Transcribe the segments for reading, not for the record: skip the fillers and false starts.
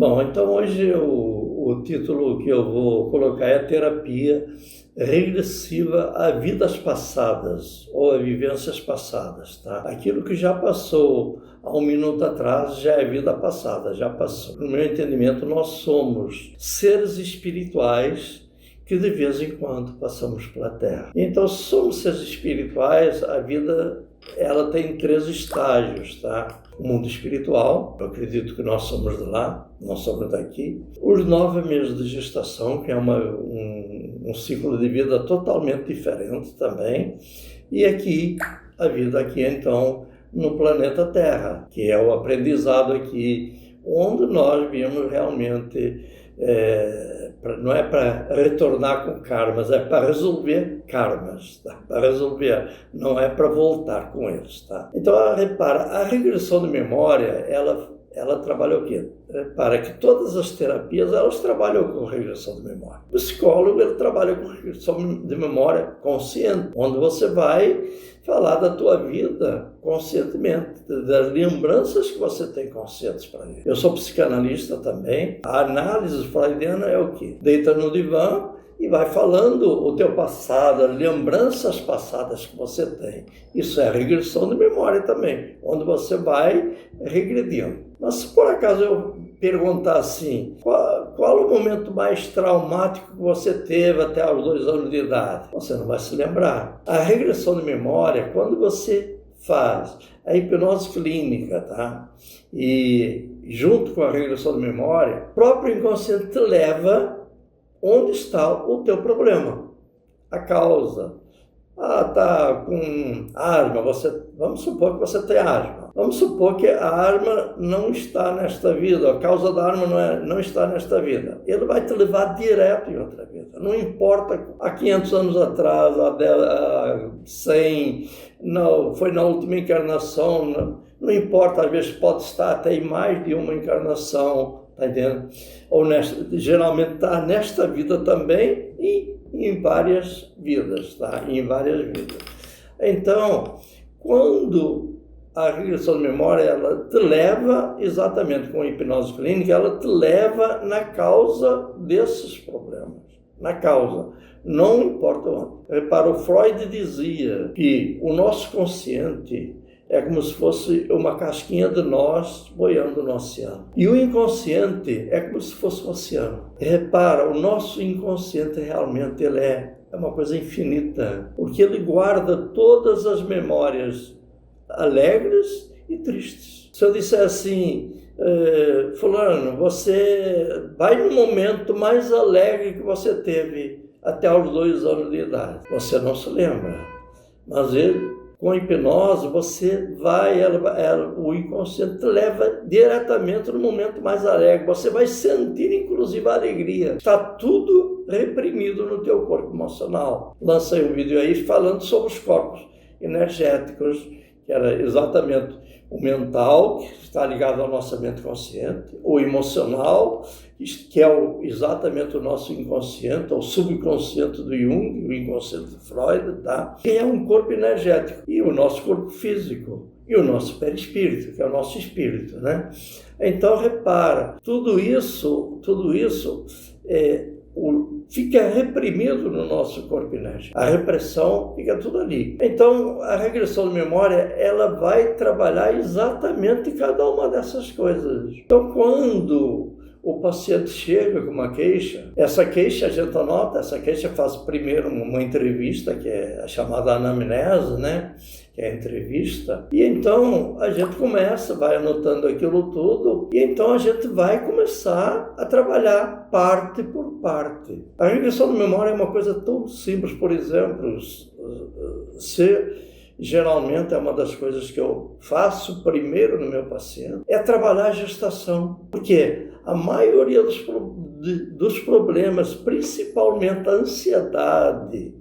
Bom, então hoje o título que eu vou colocar é Terapia Regressiva a Vidas Passadas ou a Vivências Passadas, tá? Aquilo que já passou há um minuto atrás já é vida passada, já passou. No meu entendimento, nós somos seres espirituais que de vez em quando passamos pela Terra. Então, somos seres espirituais, a vida ela tem 3 estágios, tá? O mundo espiritual, eu acredito que nós somos de lá, nós somos daqui. Os 9 meses de gestação, que é um ciclo de vida totalmente diferente também. E aqui, a vida aqui então, no planeta Terra, que é o aprendizado aqui, onde nós viemos realmente, não é para retornar com karmas, é para resolver karmas, tá? Para resolver, não é para voltar com eles, tá? Então, repara, a regressão de memória, ela trabalha o quê? Para que todas as terapias, elas trabalham com regressão de memória. O psicólogo, ele trabalha com regressão de memória consciente, onde você vai falar da tua vida conscientemente, das lembranças que você tem conscientes para ele. Eu sou psicanalista também. A análise freudiana é o quê? Deita no divã e vai falando o teu passado, as lembranças passadas que você tem. Isso é regressão de memória também, onde você vai regredindo. Mas se por acaso eu perguntar assim, qual o momento mais traumático que você teve até aos 2 anos de idade? Você não vai se lembrar. A regressão de memória, quando você faz a hipnose clínica, tá? E junto com a regressão de memória, o próprio inconsciente te leva onde está o teu problema, a causa. Tá com asma, vamos supor que você tem asma. Vamos supor que a asma não está nesta vida, a causa da asma não está nesta vida. Ele vai te levar direto em outra vida. Não importa, há 500 anos atrás, há 100, não, foi na última encarnação, não importa, às vezes pode estar até em mais de uma encarnação, tá entendendo? Ou geralmente está nesta vida também e em várias vidas, tá? Em várias vidas. Então, quando a regressão de memória, ela te leva, exatamente com a hipnose clínica, ela te leva na causa desses problemas. Na causa. Não importa onde. Repara, o Freud dizia que o nosso consciente é como se fosse uma casquinha de nós boiando no oceano. E o inconsciente é como se fosse o oceano. Repara, o nosso inconsciente realmente ele é uma coisa infinita, porque ele guarda todas as memórias alegres e tristes. Se eu disser assim, fulano, você vai no momento mais alegre que você teve até os 2 anos de idade. Você não se lembra, mas com a hipnose, você vai, o inconsciente te leva diretamente no momento mais alegre. Você vai sentir, inclusive, a alegria. Está tudo reprimido no teu corpo emocional. Lancei um vídeo aí falando sobre os corpos energéticos, que era exatamente o mental, que está ligado ao nosso mente consciente, o emocional, que é exatamente o nosso inconsciente, o subconsciente do Jung, o inconsciente de Freud, tá? Que é um corpo energético, e o nosso corpo físico, e o nosso perispírito, que é o nosso espírito, né? Então, repara, tudo isso fica reprimido no nosso corpo inerte. A repressão fica tudo ali. Então, a regressão de memória, ela vai trabalhar exatamente cada uma dessas coisas. Então, quando o paciente chega com uma queixa, essa queixa a gente anota, essa queixa faz primeiro uma entrevista, que é a chamada anamnese, né? Que é a entrevista, e então a gente vai anotando aquilo tudo, e então a gente vai começar a trabalhar parte por parte. A regressão de memória é uma coisa tão simples, por exemplo, geralmente é uma das coisas que eu faço primeiro no meu paciente, é trabalhar a gestação, porque a maioria dos problemas, principalmente a ansiedade,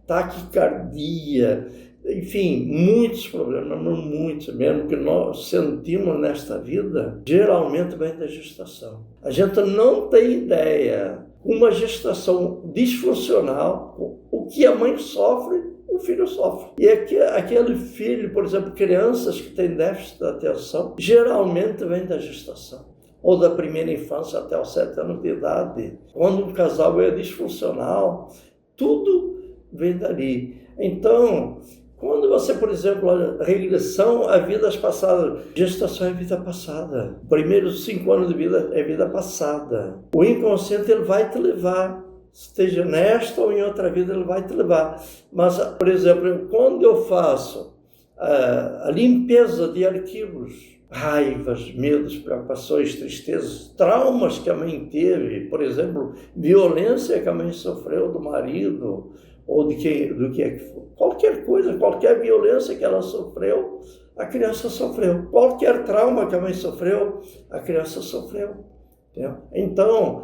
taquicardia, enfim, muitos problemas, muitos mesmo, que nós sentimos nesta vida, geralmente vem da gestação. A gente não tem ideia, uma gestação disfuncional, o que a mãe sofre, o filho sofre. E aquele filho, por exemplo, crianças que têm déficit de atenção, geralmente vem da gestação. ou da primeira infância até os 7 anos de idade. Quando um casal é disfuncional, tudo vem dali. Então, quando você, por exemplo, olha, regressão a vidas passadas, gestação é vida passada. Primeiros 5 anos de vida é vida passada. O inconsciente ele vai te levar, esteja nesta ou em outra vida, ele vai te levar. Mas, por exemplo, quando eu faço a limpeza de arquivos, raivas, medos, preocupações, tristezas, traumas que a mãe teve, por exemplo, violência que a mãe sofreu do marido, ou do que for. Qualquer coisa, qualquer violência que ela sofreu, a criança sofreu. Qualquer trauma que a mãe sofreu, a criança sofreu. Entendeu? Então,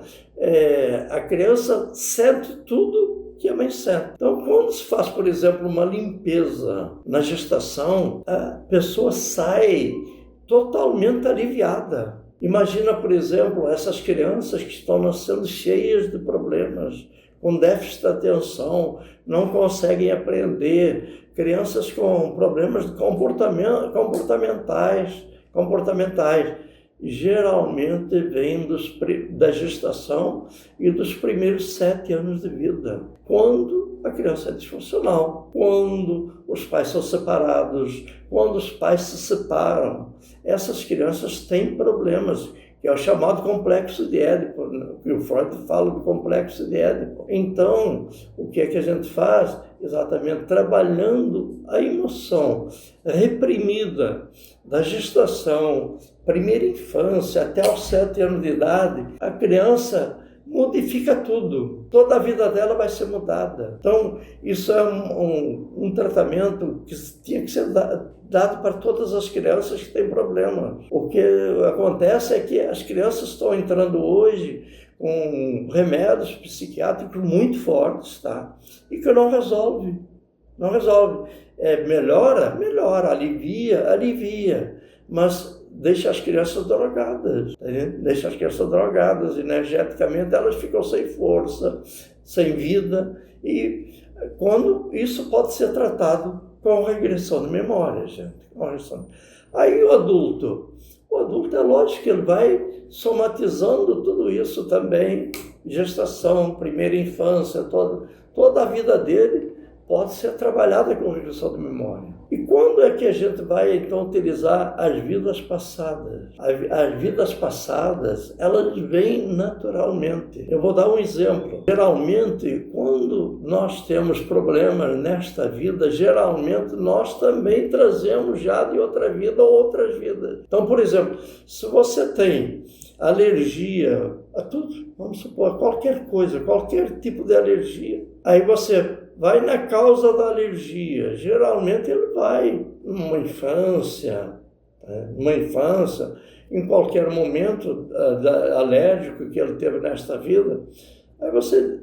a criança sente tudo que a mãe sente. Então, quando se faz, por exemplo, uma limpeza na gestação, a pessoa sai totalmente aliviada. Imagina, por exemplo, essas crianças que estão nascendo cheias de problemas, com déficit de atenção, não conseguem aprender, crianças com problemas comportamentais, geralmente vêm da gestação e dos primeiros 7 anos de vida, quando a criança é disfuncional, quando os pais são separados, quando os pais se separam. Essas crianças têm problemas, que é o chamado complexo de Édipo, que o Freud fala do complexo de Édipo. Então, o que é que a gente faz? Exatamente trabalhando a emoção reprimida da gestação, primeira infância, até os 7 anos de idade, a criança modifica tudo. Toda a vida dela vai ser mudada. Então, isso é um tratamento que tinha que ser dado para todas as crianças que têm problemas. O que acontece é que as crianças estão entrando hoje com remédios psiquiátricos muito fortes, tá? E que não resolve. Melhora, alivia, mas deixa as crianças drogadas, tá? Deixa as crianças drogadas, energeticamente elas ficam sem força, sem vida, e quando isso pode ser tratado com regressão de memória, gente. Aí o adulto é lógico que ele vai somatizando tudo isso também, gestação, primeira infância, toda a vida dele pode ser trabalhada com regressão de memória. E quando é que a gente vai, então, utilizar as vidas passadas? As vidas passadas, elas vêm naturalmente. Eu vou dar um exemplo. Geralmente, quando nós temos problemas nesta vida, geralmente nós também trazemos já de outra vida ou outras vidas. Então, por exemplo, se você tem alergia a tudo, vamos supor, qualquer coisa, qualquer tipo de alergia, aí você vai na causa da alergia. Geralmente ele vai numa infância, em qualquer momento alérgico que ele teve nesta vida. Aí você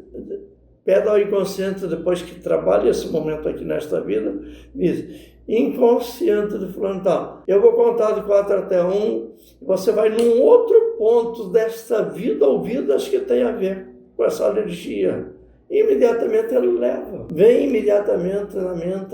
pede ao inconsciente, depois que trabalha esse momento aqui nesta vida, diz: inconsciente de fulano tal, eu vou contar de 4 até 1, e você vai num outro ponto desta vida ou vidas que tem a ver com essa alergia. Imediatamente ele leva. Vem imediatamente na mente,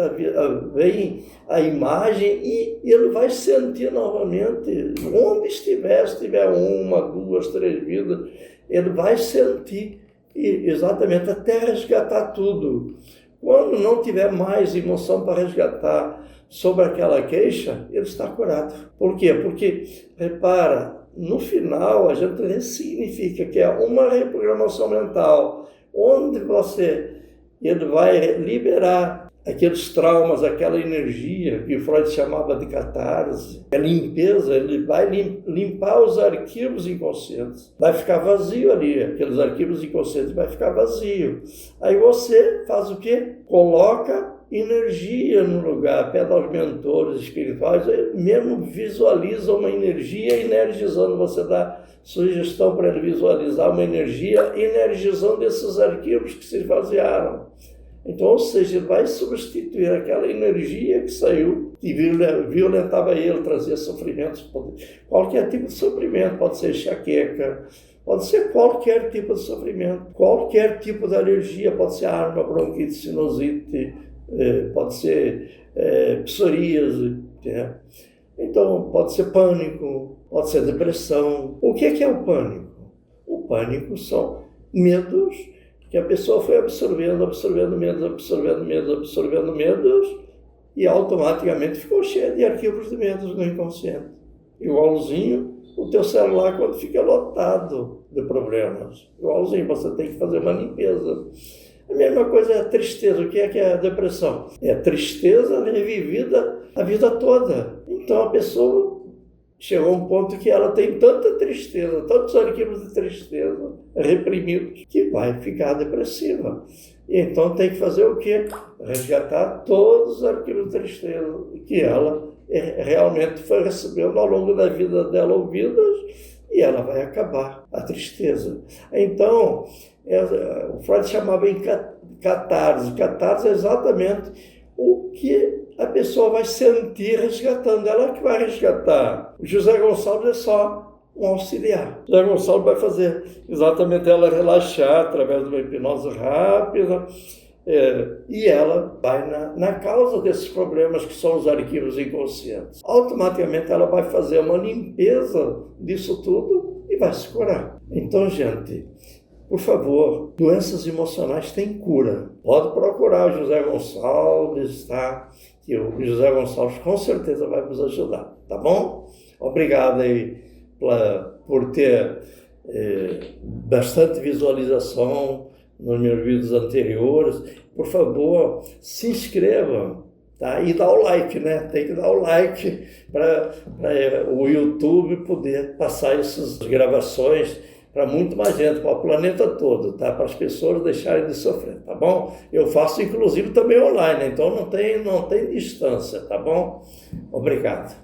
vem a imagem e ele vai sentir novamente, onde estiver, se tiver 1, 2, 3 vidas, ele vai sentir exatamente até resgatar tudo. Quando não tiver mais emoção para resgatar sobre aquela queixa, ele está curado. Por quê? Porque, repara, no final a gente ressignifica que é uma reprogramação mental, onde ele vai liberar aqueles traumas, aquela energia que Freud chamava de catarse, a limpeza, ele vai limpar os arquivos inconscientes. Vai ficar vazio ali, aqueles arquivos inconscientes vai ficar vazio. Aí você faz o quê? Coloca energia no lugar, pede aos mentores espirituais, mesmo visualiza uma energia energizando, você dá sugestão para ele visualizar uma energia energizando esses arquivos que se esvaziaram. Então, ou seja, ele vai substituir aquela energia que saiu e violentava ele, trazia sofrimentos, qualquer tipo de sofrimento, pode ser enxaqueca, pode ser qualquer tipo de sofrimento, qualquer tipo de alergia, pode ser asma, bronquite, sinusite, pode ser psoríase, né? Então pode ser pânico, pode ser depressão. O que é o pânico? O pânico são medos que a pessoa foi absorvendo medos, e automaticamente ficou cheia de arquivos de medos no inconsciente. Igualzinho o teu celular quando fica lotado de problemas. Igualzinho, você tem que fazer uma limpeza. A mesma coisa é a tristeza. O que é a depressão? É a tristeza revivida a vida toda. Então a pessoa chegou a um ponto que ela tem tanta tristeza, tantos arquivos de tristeza reprimidos, que vai ficar depressiva. E então tem que fazer o quê? Resgatar todos os arquivos de tristeza que ela realmente foi recebendo ao longo da vida dela ouvidas, e ela vai acabar a tristeza. Então, o Freud chamava em catarse. Catarse é exatamente o que a pessoa vai sentir resgatando. Ela que vai resgatar. O José Gonçalves é só um auxiliar. O José Gonçalves vai fazer exatamente ela relaxar através de uma hipnose rápida, e ela vai na causa desses problemas que são os arquivos inconscientes. Automaticamente ela vai fazer uma limpeza disso tudo e vai se curar. Então, gente, por favor, doenças emocionais têm cura. Pode procurar o José Gonçalves, tá? Que o José Gonçalves com certeza vai nos ajudar, tá bom? Obrigado aí por ter bastante visualização nos meus vídeos anteriores. Por favor, se inscrevam, tá? E dá o like, né? Tem que dar o like para o YouTube poder passar essas gravações para muito mais gente, para o planeta todo, tá? Para as pessoas deixarem de sofrer, tá bom? Eu faço, inclusive, também online, então não tem distância, tá bom? Obrigado.